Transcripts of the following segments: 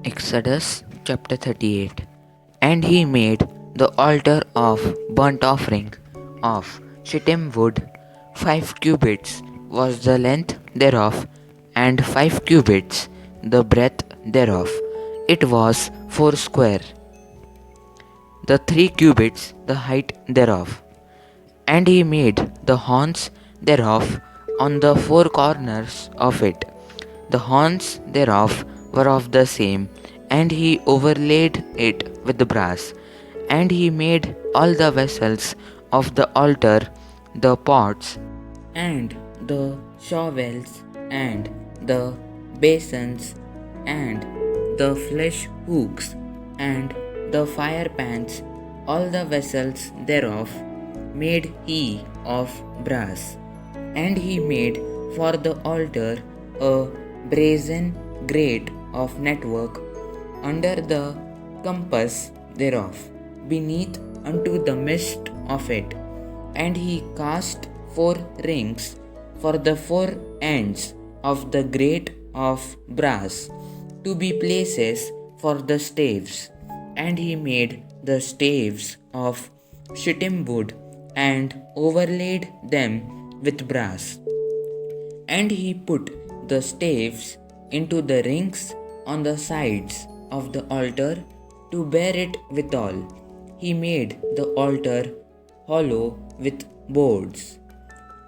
Exodus chapter 38. And he made the altar of burnt offering of shittim wood. 5 cubits was the length thereof, and 5 cubits the breadth thereof. It was foursquare. The 3 cubits the height thereof. And he made the horns thereof on the 4 corners of it. The horns thereof were of the same, and he overlaid it with brass. And he made all the vessels of the altar, the pots, and the shovels, and the basins, and the flesh hooks, and the fire pans, all the vessels thereof made he of brass. And he made for the altar a brazen grate of network under the compass thereof, beneath unto the midst of it. And he cast 4 rings for the 4 ends of the grate of brass, to be places for the staves. And he made the staves of shittim wood, and overlaid them with brass. And he put the staves into the rings on the sides of the altar to bear it withal. He made the altar hollow with boards.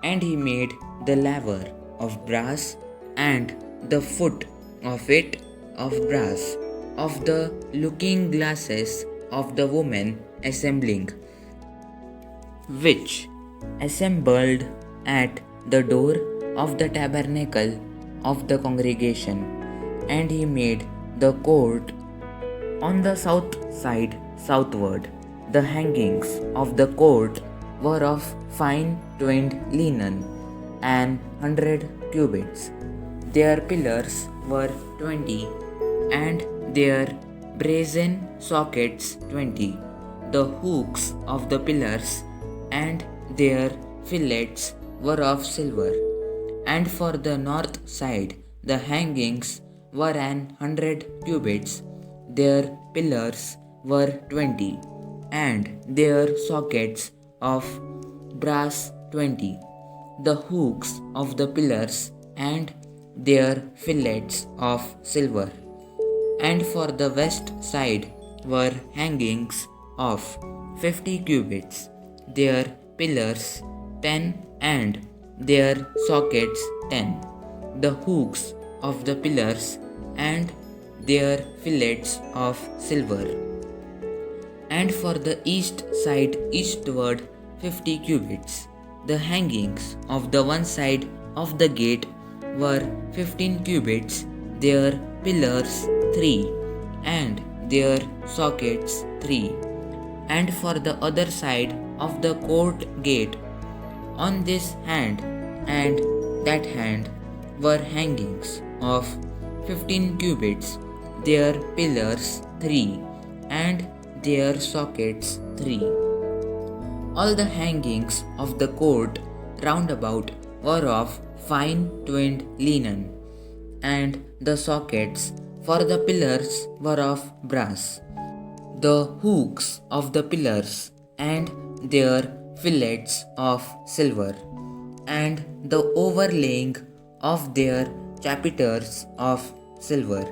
And he made the laver of brass, and the foot of it of brass, of the looking glasses of the women assembling, which assembled at the door of the tabernacle of the congregation. And he made the court on the south side southward. The hangings of the court were of fine twinned linen, 100 cubits. Their pillars were 20, and their brazen sockets 20. The hooks of the pillars and their fillets were of silver. And for the north side the hangings were 100 cubits. Their pillars were 20, and their sockets of brass 20. The hooks of the pillars and their fillets of silver. And for the west side were hangings of 50 cubits. Their pillars 10, and their sockets 10. The hooks of the pillars and their fillets of silver. And for the east side eastward 50 cubits. The hangings of the one side of the gate were 15 cubits. Their pillars 3, and their sockets 3. And for the other side of the court gate, on this hand and that hand, were hangings of 15 cubits. Their pillars 3, and their sockets 3. All the hangings of the court round about were of fine twinned linen, and the sockets for the pillars were of brass. The hooks of the pillars and their fillets of silver, and the overlaying of their chapiters of silver.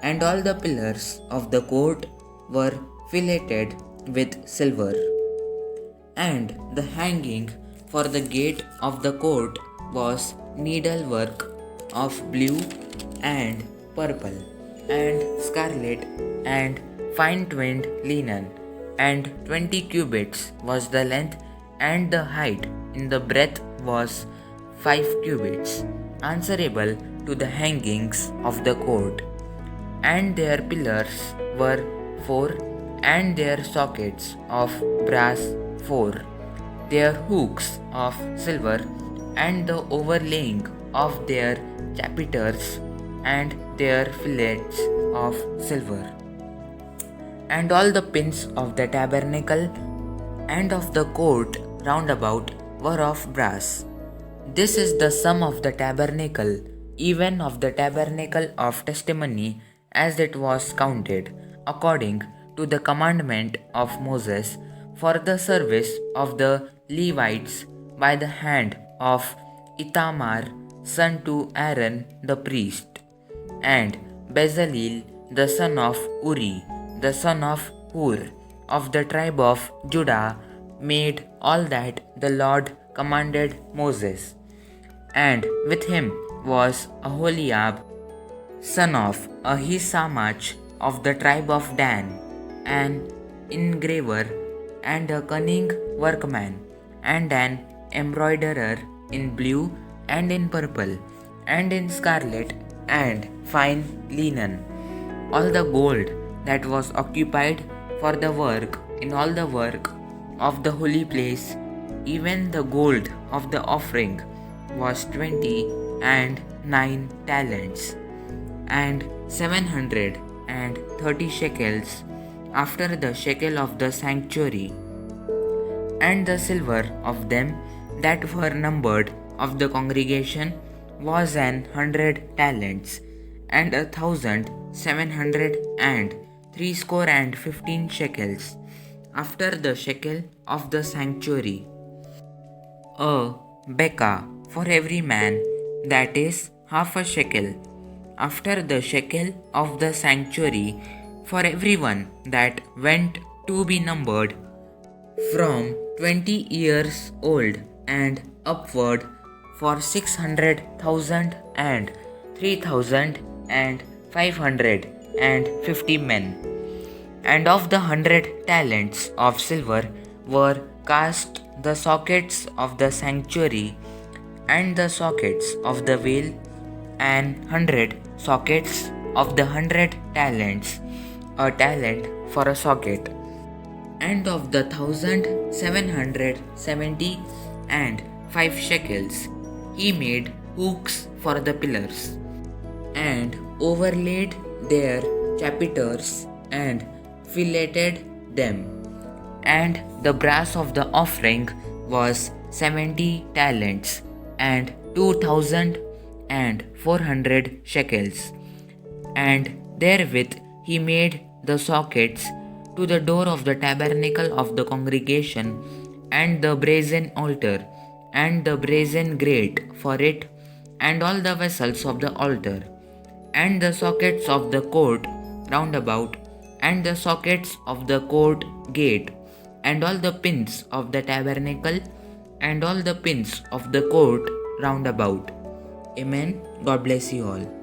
And all the pillars of the court were filleted with silver. And the hanging for the gate of the court was needlework of blue and purple and scarlet and fine twinned linen, and 20 cubits was the length, and the height in the breadth was 5 cubits, answerable to the hangings of the court. And their pillars were 4, and their sockets of brass 4. Their hooks of silver, and the overlaying of their chapiters and their fillets of silver. And all the pins of the tabernacle and of the court round about were of brass. This is the sum of the tabernacle, even of the tabernacle of testimony, as it was counted, according to the commandment of Moses, for the service of the Levites by the hand of Ithamar, son to Aaron the priest, and Bezalel the son of Uri, the son of Hur, of the tribe of Judah, made all that the Lord commanded Moses. And with him was Aholiab, son of Ahisamach, of the tribe of Dan, an engraver and a cunning workman, and an embroiderer in blue and in purple, and in scarlet and fine linen. All the gold that was occupied for the work in all the work of the holy place, even the gold of the offering, was 20 and 9 talents, and 730 shekels after the shekel of the sanctuary. And the silver of them that were numbered of the congregation was 100 talents, and 1,715 shekels after the shekel of the sanctuary. A bekah for every man, that is half a shekel, after the shekel of the sanctuary, for everyone that went to be numbered from 20 years old and upward, for 600,000 and 3,550 men. And of the 100 talents of silver were cast the sockets of the sanctuary, and the sockets of the veil, and 100 sockets of the 100 talents, a talent for a socket. And of the 1,770 and 5 shekels, he made hooks for the pillars, and overlaid their chapiters, and filleted them. And the brass of the offering was 70 talents, and 2,400 shekels. And therewith he made the sockets to the door of the tabernacle of the congregation, and the brazen altar, and the brazen grate for it, and all the vessels of the altar, and the sockets of the court round about, and the sockets of the court gate, and all the pins of the tabernacle, and all the pins of the court round about. Amen. God bless you all.